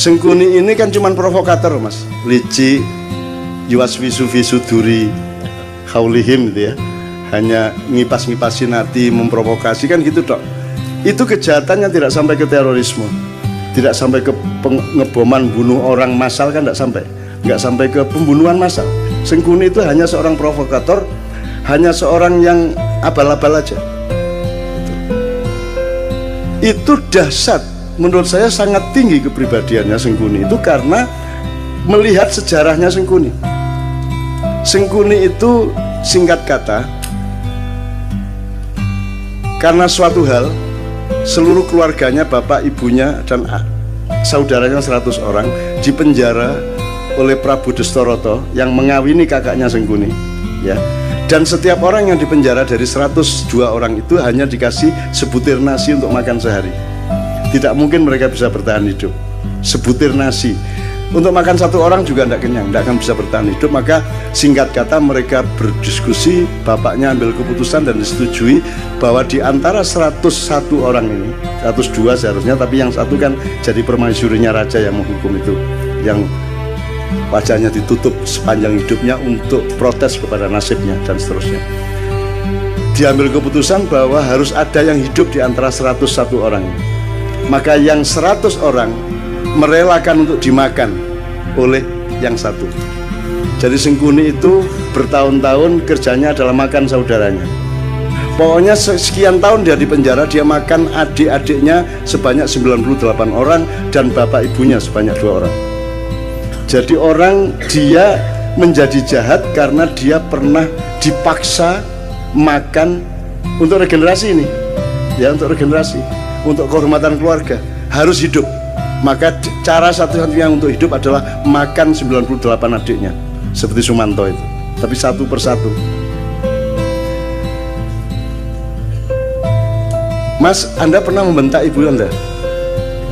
Sengkuni ini kan cuman provokator mas, licik, yuwaswisu visuduri haulihim gitu ya, hanya ngipas-ngipasin hati, memprovokasi kan gitu dok. Itu kejahatannya tidak sampai ke terorisme, tidak sampai ke pengeboman bunuh orang massal kan, nggak sampai ke pembunuhan massal. Sengkuni itu hanya seorang provokator, hanya seorang yang abal-abal aja. Itu dahsyat. Menurut saya sangat tinggi kepribadiannya Sengkuni itu karena melihat sejarahnya Sengkuni. Sengkuni itu singkat kata, karena suatu hal seluruh keluarganya, bapak, ibunya dan saudaranya 100 orang dipenjara oleh Prabu Destoroto yang mengawini kakaknya Sengkuni ya. Dan setiap orang yang dipenjara dari 102 orang itu hanya dikasih sebutir nasi untuk makan sehari. Tidak mungkin mereka bisa bertahan hidup. Sebutir nasi untuk makan satu orang juga tidak kenyang, tidak akan bisa bertahan hidup. Maka singkat kata mereka berdiskusi, bapaknya ambil keputusan dan disetujui bahwa di antara 101 orang ini, 102 seharusnya, tapi yang satu kan jadi permaisurinya raja yang menghukum itu, yang wajahnya ditutup sepanjang hidupnya untuk protes kepada nasibnya dan seterusnya. Diambil keputusan bahwa harus ada yang hidup di antara 101 orang ini. Maka yang 100 orang merelakan untuk dimakan oleh yang satu. Jadi Sengkuni itu bertahun-tahun kerjanya adalah makan saudaranya. Pokoknya sekian tahun dia di penjara, dia makan adik-adiknya sebanyak 98 orang dan bapak ibunya sebanyak 2 orang. Jadi orang dia menjadi jahat karena dia pernah dipaksa makan untuk regenerasi ini. Ya, untuk regenerasi, untuk kehormatan keluarga, harus hidup. Maka cara satu-satunya untuk hidup adalah makan 98 adiknya, seperti Sumanto itu, tapi satu persatu. Mas, Anda pernah membentak ibu Anda?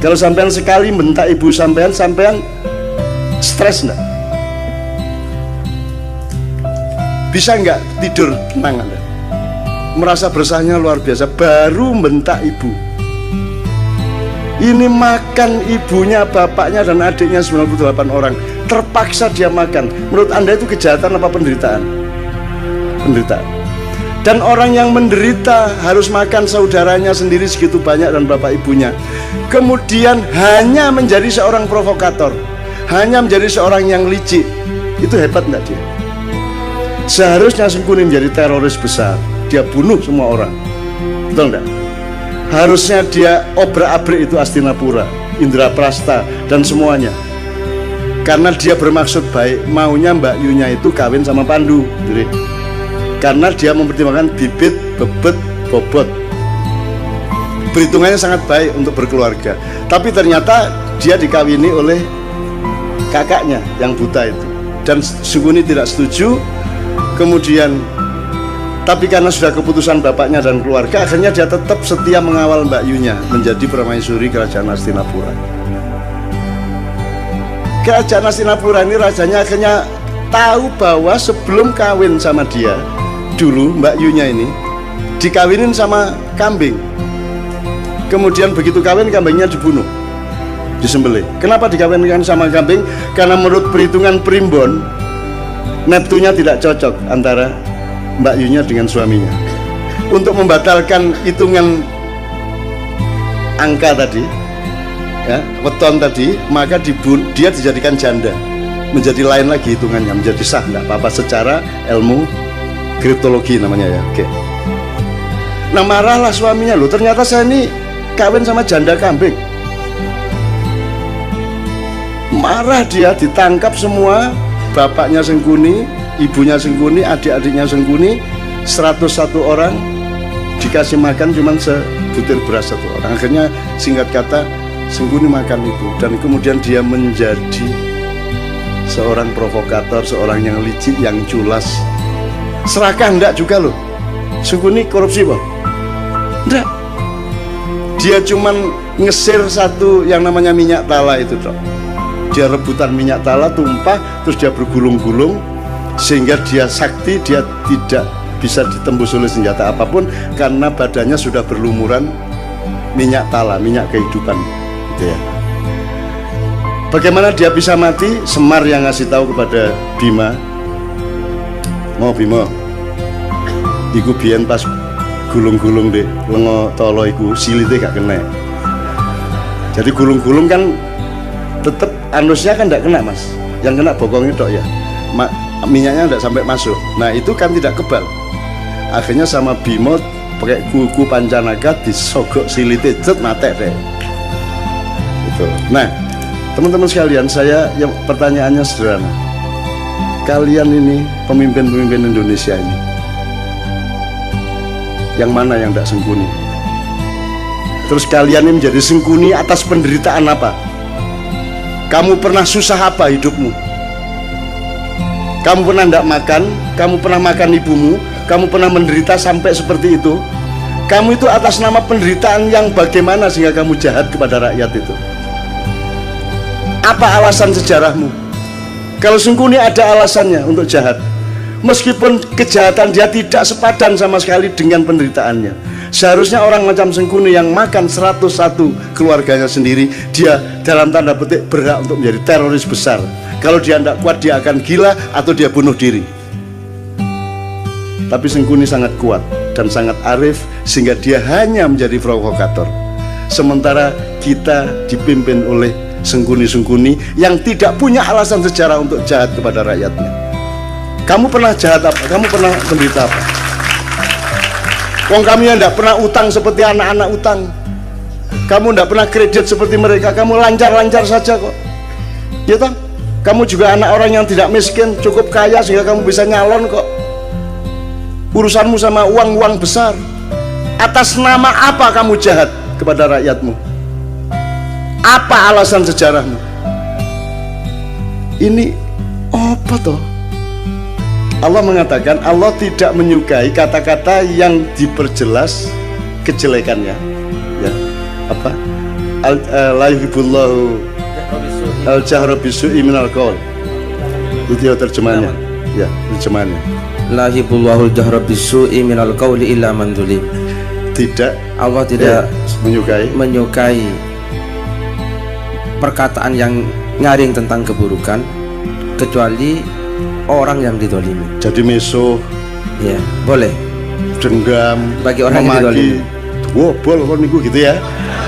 Kalau sampean sekali membentak ibu sampean stres enggak? Bisa enggak tidur tenang Anda? Merasa bersahnya luar biasa, baru membentak ibu. Ini makan ibunya, bapaknya dan adiknya 98 orang, terpaksa dia makan. Menurut Anda itu kejahatan apa penderitaan? Penderitaan. Dan orang yang menderita harus makan saudaranya sendiri segitu banyak dan bapak ibunya, kemudian hanya menjadi seorang provokator, hanya menjadi seorang yang licik. Itu hebat enggak dia? Seharusnya Sengkuni menjadi teroris besar, dia bunuh semua orang, betul enggak? Harusnya dia obrak-abrik itu Hastinapura, Indraprasta dan semuanya, karena dia bermaksud baik, maunya Mbak Yunya itu kawin sama Pandu, jadi karena dia mempertimbangkan bibit, bebet, bobot. Perhitungannya sangat baik untuk berkeluarga. Tapi ternyata dia dikawini oleh kakaknya yang buta itu, dan Sengkuni tidak setuju. Kemudian tapi karena sudah keputusan bapaknya dan keluarga, akhirnya dia tetap setia mengawal Mbak Yunya menjadi permaisuri kerajaan Hastinapura. Kerajaan Hastinapura ini rajanya akhirnya tahu bahwa sebelum kawin sama dia, dulu Mbak Yunya ini dikawinin sama kambing. Kemudian begitu kawin, kambingnya dibunuh, disembelih. Kenapa dikawinkan sama kambing? Karena menurut perhitungan primbon, Neptunya tidak cocok antara Mbak Yunya dengan suaminya. Untuk membatalkan hitungan angka tadi, ya, weton tadi, maka dia dijadikan janda, menjadi lain lagi hitungannya, menjadi sah, nggak apa-apa secara ilmu kriptologi namanya ya. Oke. Nah marahlah suaminya, loh ternyata saya ini kawin sama janda kambing. Marah dia, ditangkap semua, bapaknya Sengkuni, ibunya Sengkuni, adik-adiknya Sengkuni, 101 orang dikasih makan cuman sebutir beras satu orang. Akhirnya singkat kata Sengkuni makan itu, dan kemudian dia menjadi seorang provokator, seorang yang licik, yang culas. Serakah enggak juga loh. Sengkuni korupsi Pak? Enggak. Dia cuman ngesir satu yang namanya minyak tala itu dok. Dia rebutan minyak tala, tumpah, terus dia bergulung-gulung sehingga dia sakti, dia tidak bisa ditembus oleh senjata apapun karena badannya sudah berlumuran minyak tala, minyak kehidupan gitu ya. Bagaimana dia bisa mati? Semar yang ngasih tahu kepada Bima, mau Bima, iku biyen pas gulung-gulung dek lengo tolo iku silite gak kena. Jadi gulung-gulung kan tetep anusnya kan tidak kena mas, yang kena bokong itu ya, minyaknya tidak sampai masuk. Nah itu kan tidak kebal. Akhirnya sama Bima pakai kuku pancanaga disogok silite cet mate deh. Itu. Nah teman-teman sekalian, saya yang pertanyaannya sederhana. Kalian ini pemimpin-pemimpin Indonesia ini, yang mana yang tidak sengkuni? Terus kalian ini menjadi sengkuni atas penderitaan apa? Kamu pernah susah apa hidupmu? Kamu pernah tidak makan? Kamu pernah makan ibumu? Kamu pernah menderita sampai seperti itu? Kamu itu atas nama penderitaan yang bagaimana sehingga kamu jahat kepada rakyat itu? Apa alasan sejarahmu? Kalau sengkuni ada alasannya untuk jahat, meskipun kejahatan dia tidak sepadan sama sekali dengan penderitaannya. Seharusnya orang macam Sengkuni yang makan 101 keluarganya sendiri, dia dalam tanda petik berhak untuk menjadi teroris besar. Kalau dia tidak kuat, dia akan gila atau dia bunuh diri. Tapi Sengkuni sangat kuat dan sangat arif sehingga dia hanya menjadi provokator. Sementara kita dipimpin oleh Sengkuni-Sengkuni yang tidak punya alasan sejarah untuk jahat kepada rakyatnya. Kamu pernah jahat apa? Kamu pernah menderita apa? Wong kami yang tidak pernah utang seperti anak-anak utang. Kamu tidak pernah kredit seperti mereka. Kamu lancar-lancar saja kok. Ya toh? Kamu juga anak orang yang tidak miskin, cukup kaya sehingga kamu bisa nyalon kok. Urusanmu sama uang-uang besar. Atas nama apa kamu jahat kepada rakyatmu? Apa alasan sejarahmu? Ini apa toh? Allah mengatakan Allah tidak menyukai kata-kata yang diperjelas kejelekannya. Ya, apa? La yuhibbullahu al-jahra bisu'i minal qaul. Itu ya terjemahannya. Ya, terjemahannya. La yuhibbullahu al-jahra bisu'i minal qauli illa man zulim. Tidak, Allah tidak menyukai perkataan yang nyaring tentang keburukan kecuali orang yang didolimi. Jadi meso, ya boleh. Dendam, bagi orang yang didolimi. Wobol kon niku gitu ya.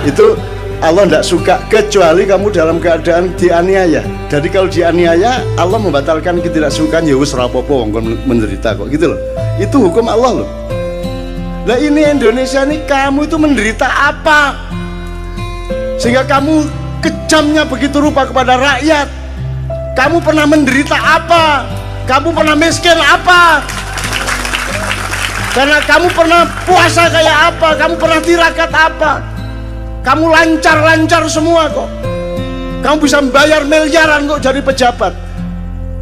Itu Allah tidak suka kecuali kamu dalam keadaan dianiaya. Jadi kalau dianiaya, Allah membatalkan ketidaksukaan. Ya wis ora apa-apa wong kon menderita kok gitu loh. Itu hukum Allah loh. Nah ini Indonesia nih, kamu itu menderita apa sehingga kamu kejamnya begitu rupa kepada rakyat? Kamu pernah menderita apa? Kamu pernah miskin apa? Karena kamu pernah puasa kayak apa? Kamu pernah tirakat apa? Kamu lancar-lancar semua kok. Kamu bisa membayar miliaran kok jadi pejabat.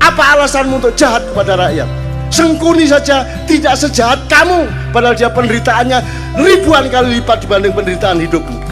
Apa alasanmu untuk jahat kepada rakyat? Sengkuni saja tidak sejahat kamu, padahal dia penderitaannya ribuan kali lipat dibanding penderitaan hidupmu.